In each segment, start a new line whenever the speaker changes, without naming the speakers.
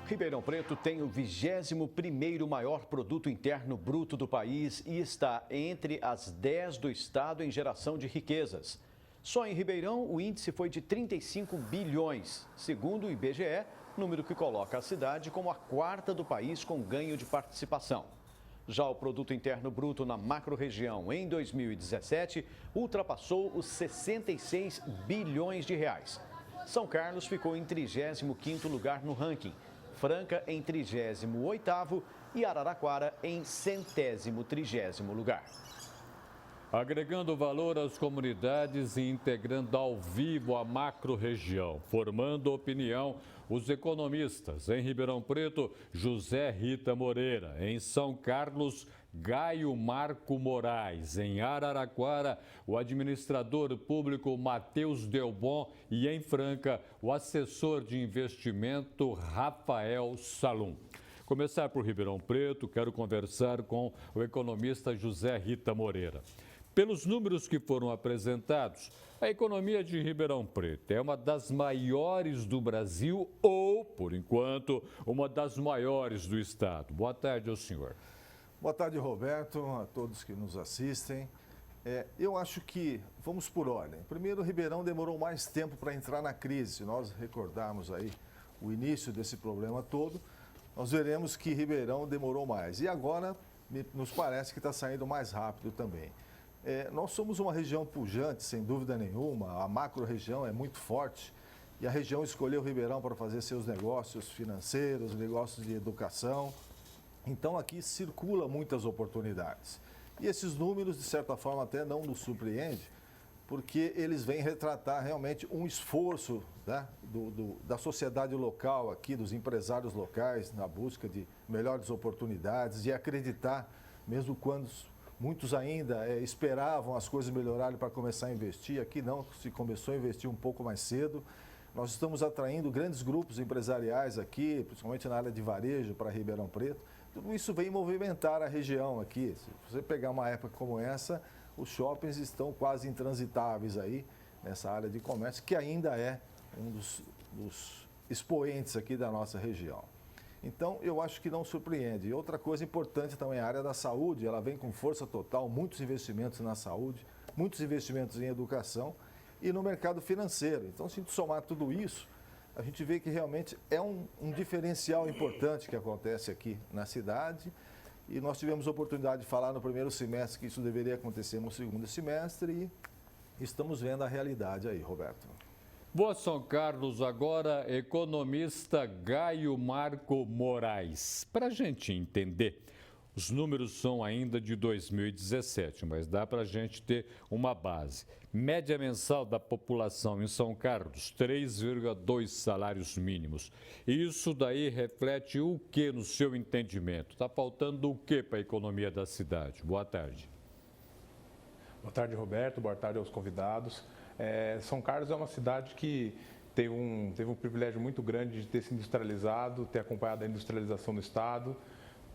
Ribeirão Preto tem o 21º maior produto interno bruto do país e está entre as 10 do estado em geração de riquezas. Só em Ribeirão, o índice foi de 35 bilhões, segundo o IBGE, número que coloca a cidade como a quarta do país com ganho de participação. Já o produto interno bruto na macro-região em 2017 ultrapassou os 66 bilhões de reais. São Carlos ficou em 35º lugar no ranking, Franca em 38º e Araraquara em 130º lugar.
Agregando valor às comunidades e integrando ao vivo a macro-região, formando opinião, os economistas. Em Ribeirão Preto, José Rita Moreira. Em São Carlos, Gaio Marco Moraes. Em Araraquara, o administrador público Matheus Delbon. E em Franca, o assessor de investimento Rafael Salum. Começar por Ribeirão Preto, quero conversar com o economista José Rita Moreira. Pelos números que foram apresentados, a economia de Ribeirão Preto é uma das maiores do Brasil ou, por enquanto, uma das maiores do estado. Boa tarde ao senhor.
Boa tarde, Roberto, a todos que nos assistem. Eu acho que, vamos por ordem. Primeiro, Ribeirão demorou mais tempo para entrar na crise. Se nós recordarmos aí o início desse problema todo, nós veremos que Ribeirão demorou mais. E agora, nos parece que está saindo mais rápido também. Nós somos uma região pujante, sem dúvida nenhuma, a macro-região é muito forte e a região escolheu Ribeirão para fazer seus negócios financeiros, negócios de educação. Então aqui circula muitas oportunidades. E esses números, de certa forma, até não nos surpreendem, porque eles vêm retratar realmente um esforço, né, da sociedade local aqui, dos empresários locais, na busca de melhores oportunidades e acreditar, mesmo quando muitos ainda esperavam as coisas melhorarem para começar a investir. Aqui não, se começou a investir um pouco mais cedo. Nós estamos atraindo grandes grupos empresariais aqui, principalmente na área de varejo para Ribeirão Preto. Tudo isso vem movimentar a região aqui. Se você pegar uma época como essa, os shoppings estão quase intransitáveis aí, nessa área de comércio, que ainda é um dos expoentes aqui da nossa região. Então, eu acho que não surpreende. E outra coisa importante também, a área da saúde, ela vem com força total, muitos investimentos na saúde, muitos investimentos em educação e no mercado financeiro. Então, se a gente somar tudo isso, a gente vê que realmente é um diferencial importante que acontece aqui na cidade. E nós tivemos a oportunidade de falar no primeiro semestre que isso deveria acontecer no segundo semestre e estamos vendo a realidade aí, Roberto.
Boa São Carlos, agora economista Gaio Marco Moraes. Para a gente entender, os números são ainda de 2017, mas dá para a gente ter uma base. Média mensal da população em São Carlos, 3,2 salários mínimos. Isso daí reflete o que no seu entendimento? Está faltando o que para a economia da cidade? Boa tarde.
Boa tarde, Roberto. Boa tarde aos convidados. São Carlos é uma cidade que teve um privilégio muito grande de ter se industrializado, ter acompanhado a industrialização no estado,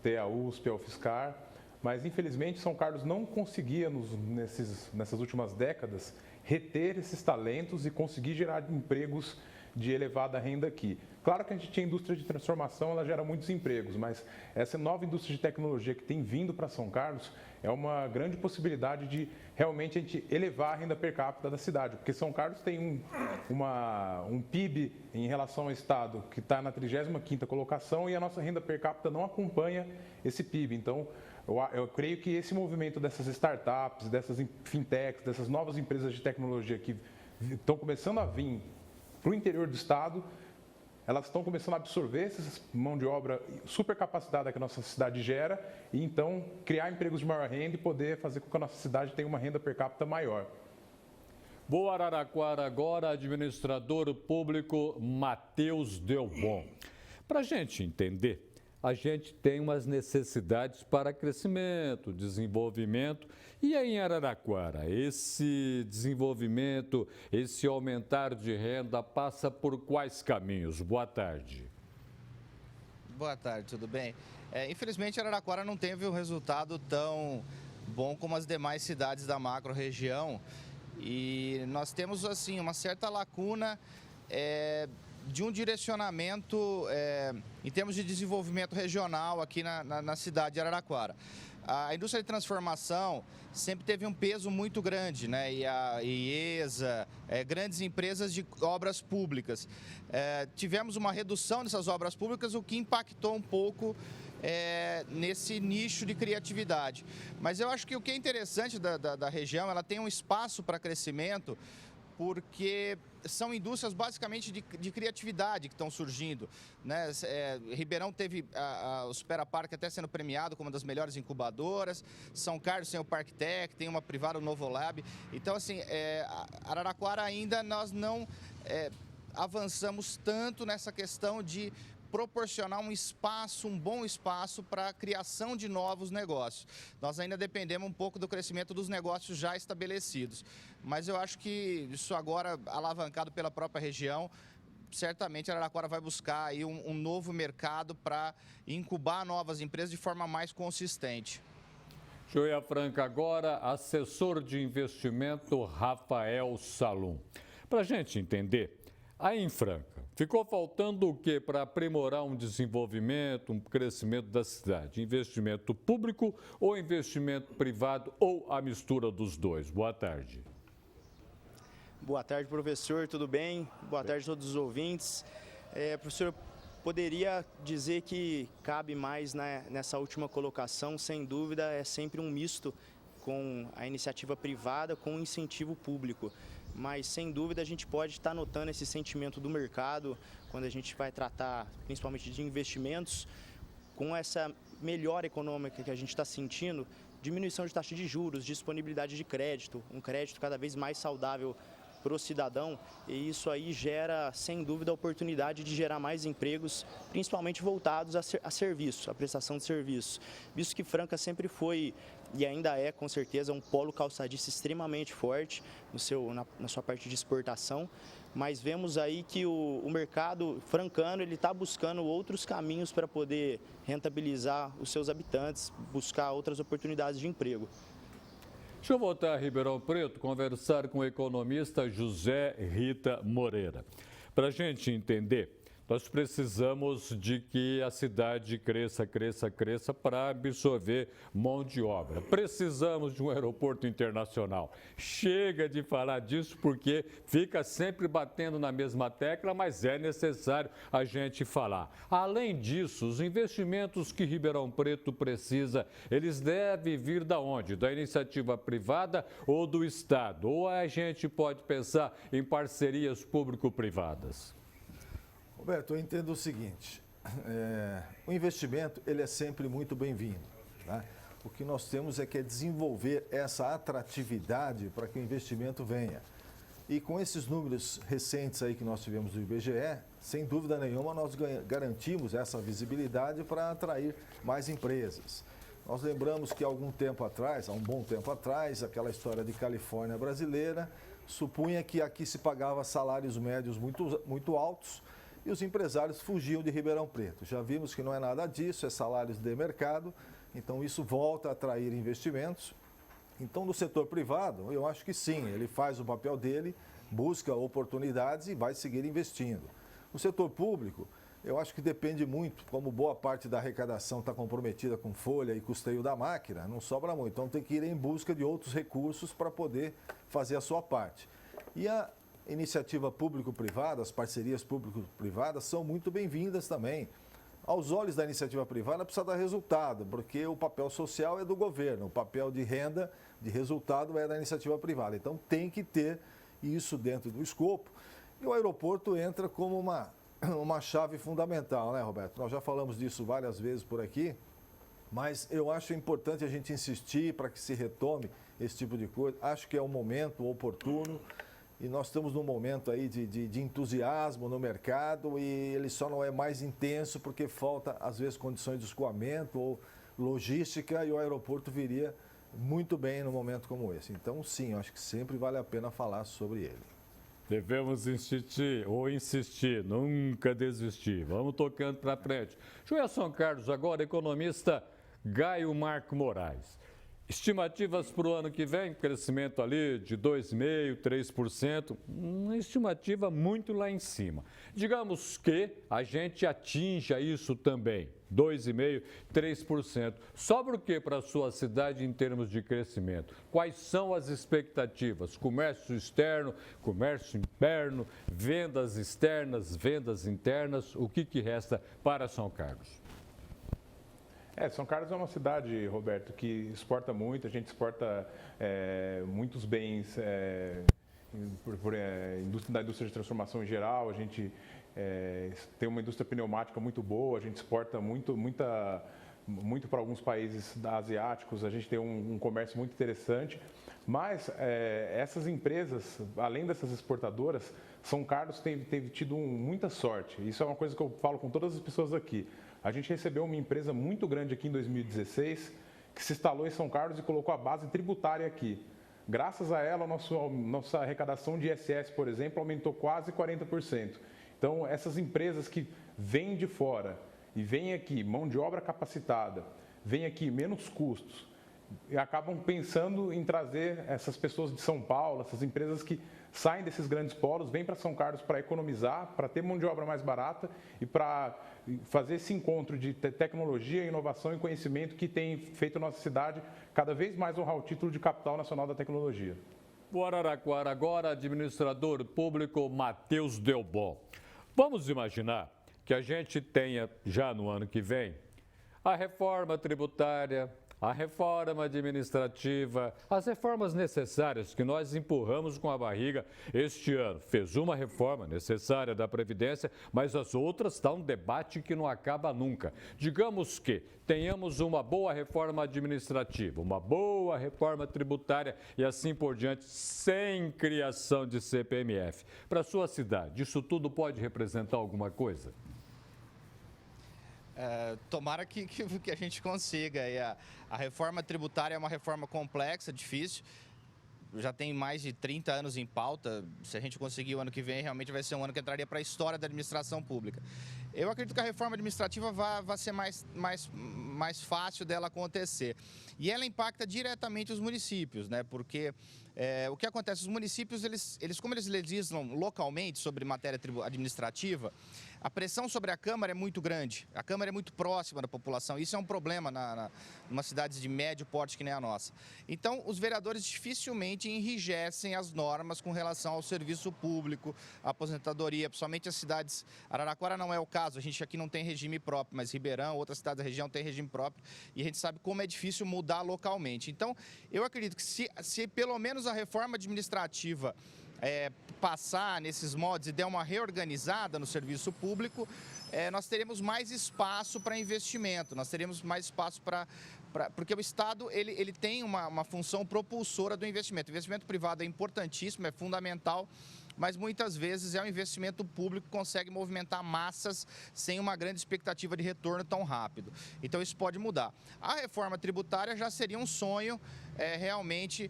ter a USP, a UFSCar, mas infelizmente São Carlos não conseguia, nessas últimas décadas, reter esses talentos e conseguir gerar empregos de elevada renda aqui. Claro que a gente tinha indústria de transformação, ela gera muitos empregos, mas essa nova indústria de tecnologia que tem vindo para São Carlos é uma grande possibilidade de realmente a gente elevar a renda per capita da cidade, porque São Carlos tem um PIB em relação ao estado que está na 35ª colocação e a nossa renda per capita não acompanha esse PIB. Então, eu creio que esse movimento dessas startups, dessas fintechs, dessas novas empresas de tecnologia que estão começando a vir para o interior do estado, elas estão começando a absorver essa mão de obra super capacitada que a nossa cidade gera e então criar empregos de maior renda e poder fazer com que a nossa cidade tenha uma renda per capita maior.
Boa Araraquara agora, administrador público Matheus Delbon. Para a gente entender, a gente tem umas necessidades para crescimento, desenvolvimento. E aí em Araraquara, esse desenvolvimento, esse aumentar de renda passa por quais caminhos? Boa tarde.
Boa tarde, tudo bem? Infelizmente, Araraquara não teve um resultado tão bom como as demais cidades da macro-região. E nós temos, assim, uma certa lacuna de um direcionamento em termos de desenvolvimento regional aqui na cidade de Araraquara. A indústria de transformação sempre teve um peso muito grande, né? E a IESA, grandes empresas de obras públicas. Tivemos uma redução dessas obras públicas, o que impactou um pouco nesse nicho de criatividade. Mas eu acho que o que é interessante da região, ela tem um espaço para crescimento, porque são indústrias basicamente de criatividade que estão surgindo, né? Ribeirão teve o Supera Park até sendo premiado como uma das melhores incubadoras, São Carlos tem o Parktec, tem uma privada, o Novo Lab. Então, assim, Araraquara ainda nós não avançamos tanto nessa questão de proporcionar um bom espaço para a criação de novos negócios. Nós ainda dependemos um pouco do crescimento dos negócios já estabelecidos. Mas eu acho que isso agora, alavancado pela própria região, certamente Araraquara vai buscar aí um novo mercado para incubar novas empresas de forma mais consistente.
Joia Franca agora, assessor de investimento Rafael Salum. Para a gente entender, aí em Franca, ficou faltando o quê para aprimorar um desenvolvimento, um crescimento da cidade? Investimento público ou investimento privado ou a mistura dos dois? Boa tarde.
Boa tarde, professor, tudo bem? Boa tarde a todos os ouvintes. Professor, poderia dizer que cabe mais nessa última colocação, sem dúvida, é sempre um misto com a iniciativa privada com o incentivo público. Mas, sem dúvida, a gente pode estar notando esse sentimento do mercado quando a gente vai tratar, principalmente de investimentos, com essa melhora econômica que a gente está sentindo, diminuição de taxa de juros, disponibilidade de crédito, um crédito cada vez mais saudável para o cidadão, e isso aí gera, sem dúvida, a oportunidade de gerar mais empregos, principalmente voltados a serviço, a prestação de serviços. Visto que Franca sempre foi, e ainda é, com certeza, um polo calçadista extremamente forte na sua parte de exportação, mas vemos aí que o mercado francano está buscando outros caminhos para poder rentabilizar os seus habitantes, buscar outras oportunidades de emprego.
Deixa eu voltar a Ribeirão Preto, conversar com o economista José Rita Moreira. Para a gente entender, nós precisamos de que a cidade cresça para absorver mão de obra. Precisamos de um aeroporto internacional. Chega de falar disso porque fica sempre batendo na mesma tecla, mas é necessário a gente falar. Além disso, os investimentos que Ribeirão Preto precisa, eles devem vir da onde? Da iniciativa privada ou do Estado? Ou a gente pode pensar em parcerias público-privadas?
Roberto, eu entendo o seguinte, o investimento ele é sempre muito bem-vindo, tá? O que nós temos é que desenvolver essa atratividade para que o investimento venha. E com esses números recentes aí que nós tivemos do IBGE, sem dúvida nenhuma nós garantimos essa visibilidade para atrair mais empresas. Nós lembramos que há um bom tempo atrás, aquela história de Califórnia brasileira, supunha que aqui se pagava salários médios muito altos, e os empresários fugiam de Ribeirão Preto. Já vimos que não é nada disso, é salários de mercado, então isso volta a atrair investimentos. Então, no setor privado, eu acho que sim, ele faz o papel dele, busca oportunidades e vai seguir investindo. No setor público, eu acho que depende muito, como boa parte da arrecadação está comprometida com folha e custeio da máquina, não sobra muito. Então, tem que ir em busca de outros recursos para poder fazer a sua parte. E a iniciativa público-privada, as parcerias público-privadas são muito bem-vindas também. Aos olhos da iniciativa privada precisa dar resultado, porque o papel social é do governo, o papel de renda, de resultado é da iniciativa privada. Então tem que ter isso dentro do escopo. E o aeroporto entra como uma chave fundamental, né, Roberto? Nós já falamos disso várias vezes por aqui, mas eu acho importante a gente insistir para que se retome esse tipo de coisa. Acho que é um momento oportuno. E nós estamos num momento aí de entusiasmo no mercado e ele só não é mais intenso porque falta, às vezes, condições de escoamento ou logística e o aeroporto viria muito bem num momento como esse. Então, sim, eu acho que sempre vale a pena falar sobre ele.
Devemos insistir, nunca desistir. Vamos tocando para frente. Joia São Carlos, agora economista Gaio Marco Moraes. Estimativas para o ano que vem, crescimento ali de 2,5%, 3%, uma estimativa muito lá em cima. Digamos que a gente atinja isso também, 2,5%, 3%. Sobra o que para a sua cidade em termos de crescimento? Quais são as expectativas? Comércio externo, comércio interno, vendas externas, vendas internas, o que resta para São Carlos?
São Carlos é uma cidade, Roberto, que exporta muito, a gente exporta muitos bens da indústria de transformação em geral, a gente tem uma indústria pneumática muito boa, a gente exporta muito para alguns países asiáticos, a gente tem um comércio muito interessante, mas essas empresas, além dessas exportadoras, São Carlos tem tido muita sorte, isso é uma coisa que eu falo com todas as pessoas aqui. A gente recebeu uma empresa muito grande aqui em 2016, que se instalou em São Carlos e colocou a base tributária aqui. Graças a ela, nossa arrecadação de ISS, por exemplo, aumentou quase 40%. Então, essas empresas que vêm de fora e vêm aqui, mão de obra capacitada, vêm aqui menos custos, e acabam pensando em trazer essas pessoas de São Paulo, essas empresas que saem desses grandes polos, vêm para São Carlos para economizar, para ter mão de obra mais barata e para fazer esse encontro de tecnologia, inovação e conhecimento que tem feito a nossa cidade cada vez mais honrar o título de capital nacional da tecnologia.
O Araraquara agora, administrador público Matheus Delbon. Vamos imaginar que a gente tenha já no ano que vem a reforma tributária, a reforma administrativa, as reformas necessárias que nós empurramos com a barriga este ano. Fez uma reforma necessária da Previdência, mas as outras estão um debate que não acaba nunca. Digamos que tenhamos uma boa reforma administrativa, uma boa reforma tributária e assim por diante, sem criação de CPMF. Para a sua cidade, isso tudo pode representar alguma coisa?
Tomara que a gente consiga. A reforma tributária é uma reforma complexa, difícil. Já tem mais de 30 anos em pauta. Se a gente conseguir o ano que vem, realmente vai ser um ano que entraria para a história da administração pública. Eu acredito que a reforma administrativa vai ser mais fácil dela acontecer. E ela impacta diretamente os municípios, né? Porque o que acontece? Os municípios, como eles legislam localmente sobre matéria administrativa, a pressão sobre a Câmara é muito grande. A Câmara é muito próxima da população. Isso é um problema numa cidade de médio porte que nem a nossa. Então, os vereadores dificilmente enrijecem as normas com relação ao serviço público, à aposentadoria, principalmente as cidades. Araraquara não é o caso, a gente aqui não tem regime próprio, mas Ribeirão, outras cidades da região têm regime próprio e a gente sabe como é difícil mudar localmente. Então, eu acredito que se pelo menos a reforma administrativa passar nesses modos e der uma reorganizada no serviço público, nós teremos mais espaço para investimento, nós teremos mais espaço porque o Estado ele tem uma função propulsora do investimento. O investimento privado é importantíssimo, é fundamental, mas muitas vezes é um investimento público que consegue movimentar massas sem uma grande expectativa de retorno tão rápido. Então isso pode mudar. A reforma tributária já seria um sonho, realmente...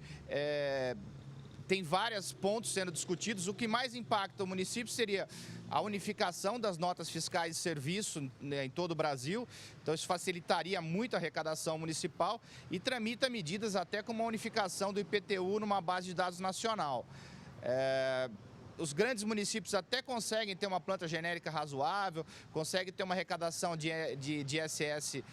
Tem vários pontos sendo discutidos. O que mais impacta o município seria a unificação das notas fiscais de serviço, né, em todo o Brasil. Então, isso facilitaria muito a arrecadação municipal e tramita medidas até como a unificação do IPTU numa base de dados nacional. Os grandes municípios até conseguem ter uma planta genérica razoável, conseguem ter uma arrecadação de ISS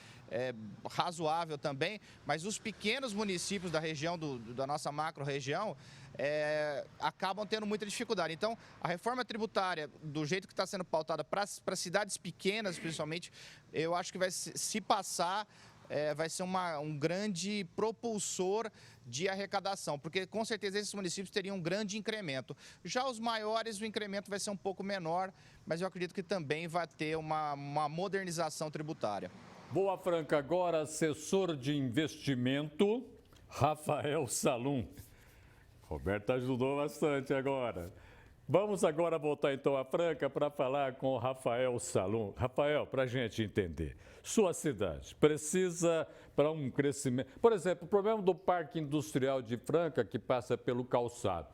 razoável também, mas os pequenos municípios da região, da nossa macro-região, acabam tendo muita dificuldade. Então, a reforma tributária, do jeito que está sendo pautada para cidades pequenas, principalmente, eu acho que se passar, vai ser um grande propulsor de arrecadação, porque com certeza esses municípios teriam um grande incremento. Já os maiores, o incremento vai ser um pouco menor, mas eu acredito que também vai ter uma modernização tributária.
Boa Franca, agora assessor de investimento, Rafael Salum. Roberto ajudou bastante agora. Vamos agora voltar então a Franca para falar com o Rafael Salum. Rafael, para a gente entender, sua cidade precisa para um crescimento... Por exemplo, o problema do Parque Industrial de Franca, que passa pelo calçado.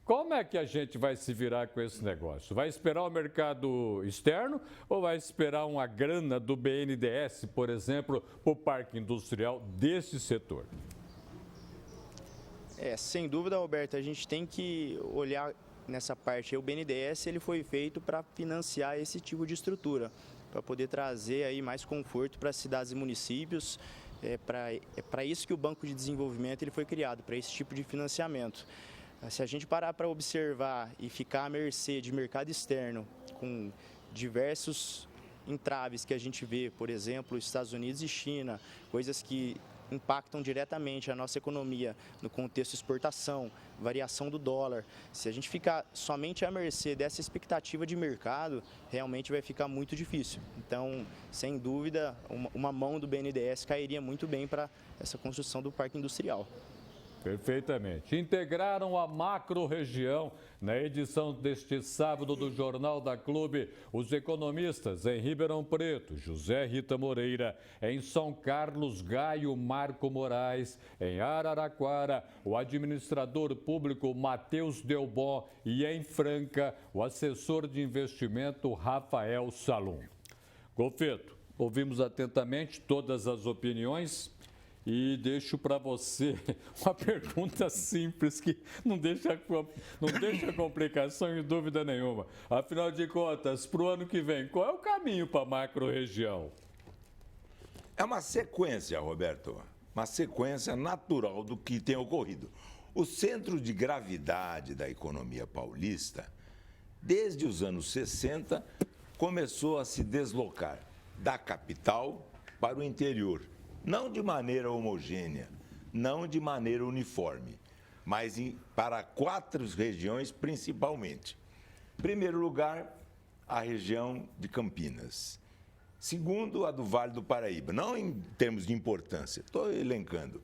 Como é que a gente vai se virar com esse negócio? Vai esperar o mercado externo ou vai esperar uma grana do BNDES, por exemplo, para o parque industrial desse setor?
Sem dúvida, Roberto, a gente tem que olhar nessa parte. O BNDES ele foi feito para financiar esse tipo de estrutura, para poder trazer aí mais conforto para as cidades e municípios. É para isso que o Banco de Desenvolvimento ele foi criado, para esse tipo de financiamento. Se a gente parar para observar e ficar à mercê de mercado externo, com diversos entraves que a gente vê, por exemplo, Estados Unidos e China, coisas que impactam diretamente a nossa economia no contexto de exportação, variação do dólar. Se a gente ficar somente à mercê dessa expectativa de mercado, realmente vai ficar muito difícil. Então, sem dúvida, uma mão do BNDES cairia muito bem para essa construção do parque industrial.
Perfeitamente. Integraram a macro-região na edição deste sábado do Jornal da Clube os economistas em Ribeirão Preto, José Rita Moreira, em São Carlos, Gaio Marco Moraes, em Araraquara, o administrador público Matheus Delbon e em Franca, o assessor de investimento Rafael Salum. Golfeto, ouvimos atentamente todas as opiniões. E deixo para você uma pergunta simples que não deixa complicação em dúvida nenhuma. Afinal de contas, para o ano que vem, qual é o caminho para a macro-região?
É uma sequência, Roberto, uma sequência natural do que tem ocorrido. O centro de gravidade da economia paulista, desde os anos 60, começou a se deslocar da capital para o interior. Não de maneira homogênea, não de maneira uniforme, mas para 4 regiões principalmente. Em primeiro lugar, a região de Campinas. Segundo, a do Vale do Paraíba, não em termos de importância, estou elencando.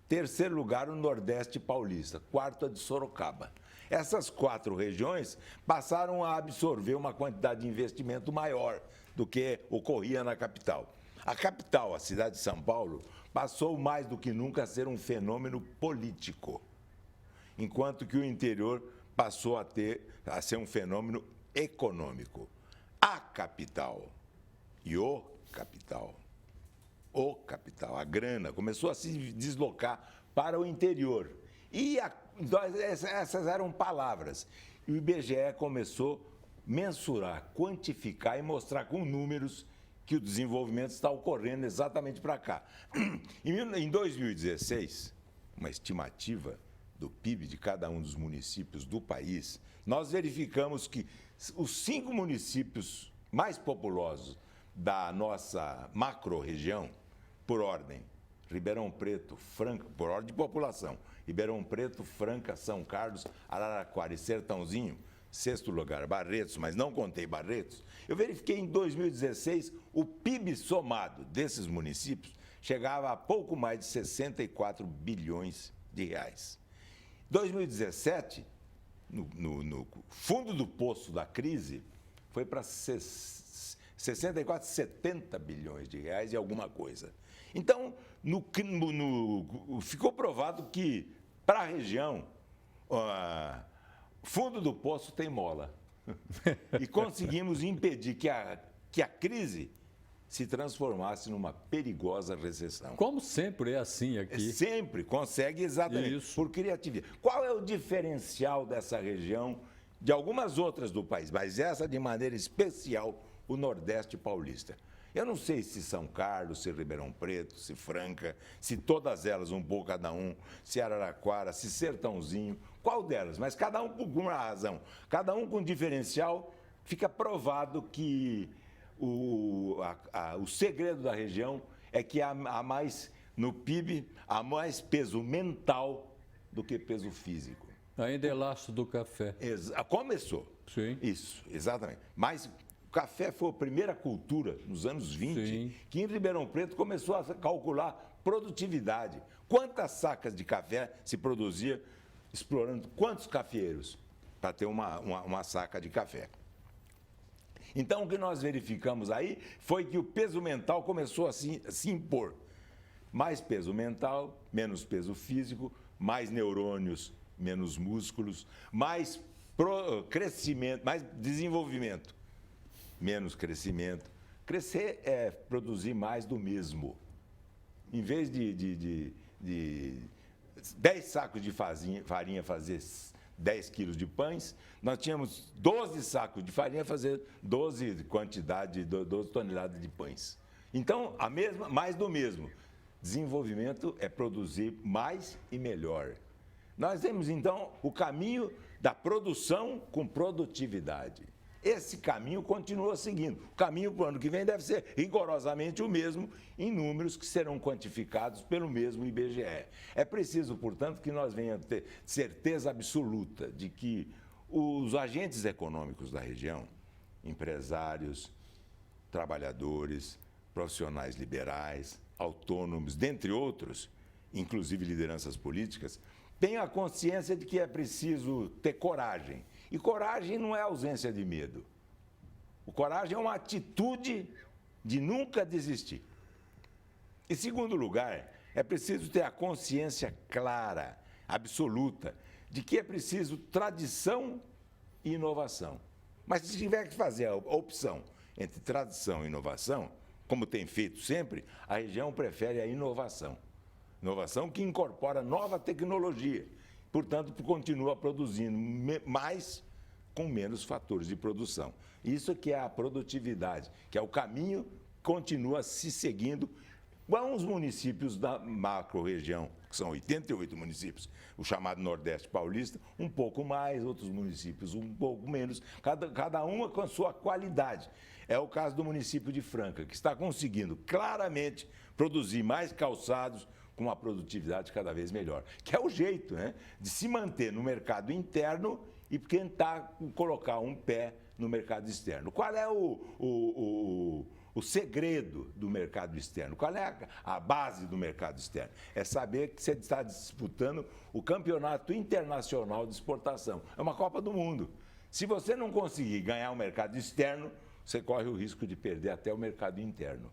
Terceiro lugar, o Nordeste Paulista. Quarto, a de Sorocaba. Essas 4 regiões passaram a absorver uma quantidade de investimento maior do que ocorria na capital. A capital, a cidade de São Paulo, passou mais do que nunca a ser um fenômeno político, enquanto que o interior passou a ser um fenômeno econômico. A capital e o capital, a grana, começou a se deslocar para o interior. E essas eram palavras. E o IBGE começou a mensurar, quantificar e mostrar com números que o desenvolvimento está ocorrendo exatamente para cá. Em 2016, uma estimativa do PIB de cada um dos municípios do país, nós verificamos que os 5 municípios mais populosos da nossa macro-região, por ordem, Ribeirão Preto, Franca, por ordem de população, Ribeirão Preto, Franca, São Carlos, Araraquara e Sertãozinho, 6º lugar, Barretos, mas não contei Barretos, eu verifiquei em 2016 o PIB somado desses municípios chegava a pouco mais de 64 bilhões de reais. 2017, no fundo do poço da crise, foi para 64, 70 bilhões de reais e alguma coisa. Então, ficou provado que, para a região, fundo do poço tem mola. E conseguimos impedir que a crise se transformasse numa perigosa recessão.
Como sempre é assim aqui.
Sempre consegue, exatamente,
isso,
por criatividade. Qual é o diferencial dessa região de algumas outras do país, mas essa de maneira especial, o Nordeste Paulista? Eu não sei se São Carlos, se Ribeirão Preto, se Franca, se todas elas, um pouco cada um, se Araraquara, se Sertãozinho, qual delas? Mas cada um por uma razão, cada um com diferencial, fica provado que o segredo da região é que há mais, no PIB, há mais peso mental do que peso físico.
Ainda é laço do café.
Começou.
Sim.
Isso, exatamente. Mas o café foi a primeira cultura, nos anos 20,
sim,
que em Ribeirão Preto começou a calcular produtividade. Quantas sacas de café se produzia explorando quantos cafeeiros para ter uma saca de café. Então, o que nós verificamos aí foi que o peso mental começou a se impor. Mais peso mental, menos peso físico, mais neurônios, menos músculos, mais crescimento, mais desenvolvimento, menos crescimento. Crescer é produzir mais do mesmo. Em vez de 10 sacos de farinha fazer 10 quilos de pães, nós tínhamos 12 sacos de farinha fazer 12 toneladas de pães. Então, mais do mesmo. Desenvolvimento é produzir mais e melhor. Nós temos, então, o caminho da produção com produtividade. Esse caminho continua seguindo. O caminho para o ano que vem deve ser rigorosamente o mesmo, em números que serão quantificados pelo mesmo IBGE. É preciso, portanto, que nós venhamos ter certeza absoluta de que os agentes econômicos da região, empresários, trabalhadores, profissionais liberais, autônomos, dentre outros, inclusive lideranças políticas, tenham a consciência de que é preciso ter coragem. E coragem não é ausência de medo. O coragem é uma atitude de nunca desistir. Em segundo lugar, é preciso ter a consciência clara, absoluta, de que é preciso tradição e inovação. Mas se tiver que fazer a opção entre tradição e inovação, como tem feito sempre, a região prefere a inovação. Inovação que incorpora nova tecnologia. Portanto, continua produzindo mais com menos fatores de produção. Isso que é a produtividade, que é o caminho que continua se seguindo. Alguns municípios da macro-região, que são 88 municípios, o chamado Nordeste Paulista, um pouco mais, outros municípios um pouco menos, cada uma com a sua qualidade. É o caso do município de Franca, que está conseguindo claramente produzir mais calçados, com uma produtividade cada vez melhor, que é o jeito, né, de se manter no mercado interno e tentar colocar um pé no mercado externo. Qual é o segredo do mercado externo? Qual é a base do mercado externo? É saber que você está disputando o campeonato internacional de exportação. É uma Copa do Mundo. Se você não conseguir ganhar o mercado externo, você corre o risco de perder até o mercado interno.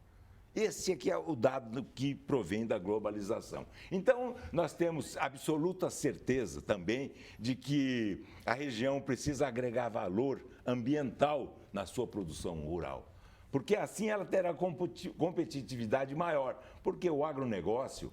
Esse aqui é o dado que provém da globalização. Então, nós temos absoluta certeza também de que a região precisa agregar valor ambiental na sua produção rural. Porque assim ela terá competitividade maior. Porque o agronegócio,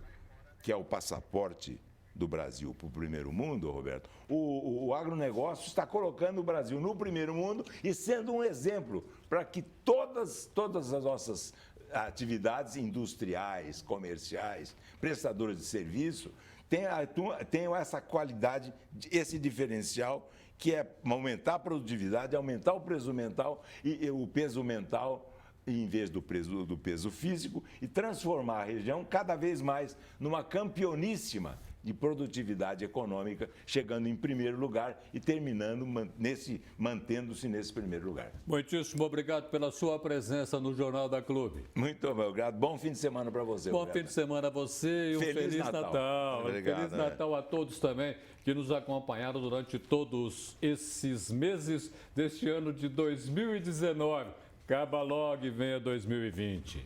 que é o passaporte do Brasil para o primeiro mundo, Roberto, o agronegócio está colocando o Brasil no primeiro mundo e sendo um exemplo para que todas as nossas atividades industriais, comerciais, prestadoras de serviço, tenham essa qualidade, esse diferencial, que é aumentar a produtividade, aumentar o peso mental em vez do peso físico e transformar a região cada vez mais numa campeoníssima de produtividade econômica, chegando em primeiro lugar e mantendo-se nesse primeiro lugar.
Muitíssimo obrigado pela sua presença no Jornal da Clube.
Muito obrigado. Bom fim de semana para você.
Bom fim de semana a você e um Feliz Natal.
Obrigado,
Feliz Natal a todos também que nos acompanharam durante todos esses meses deste ano de 2019. Acaba logo e venha 2020.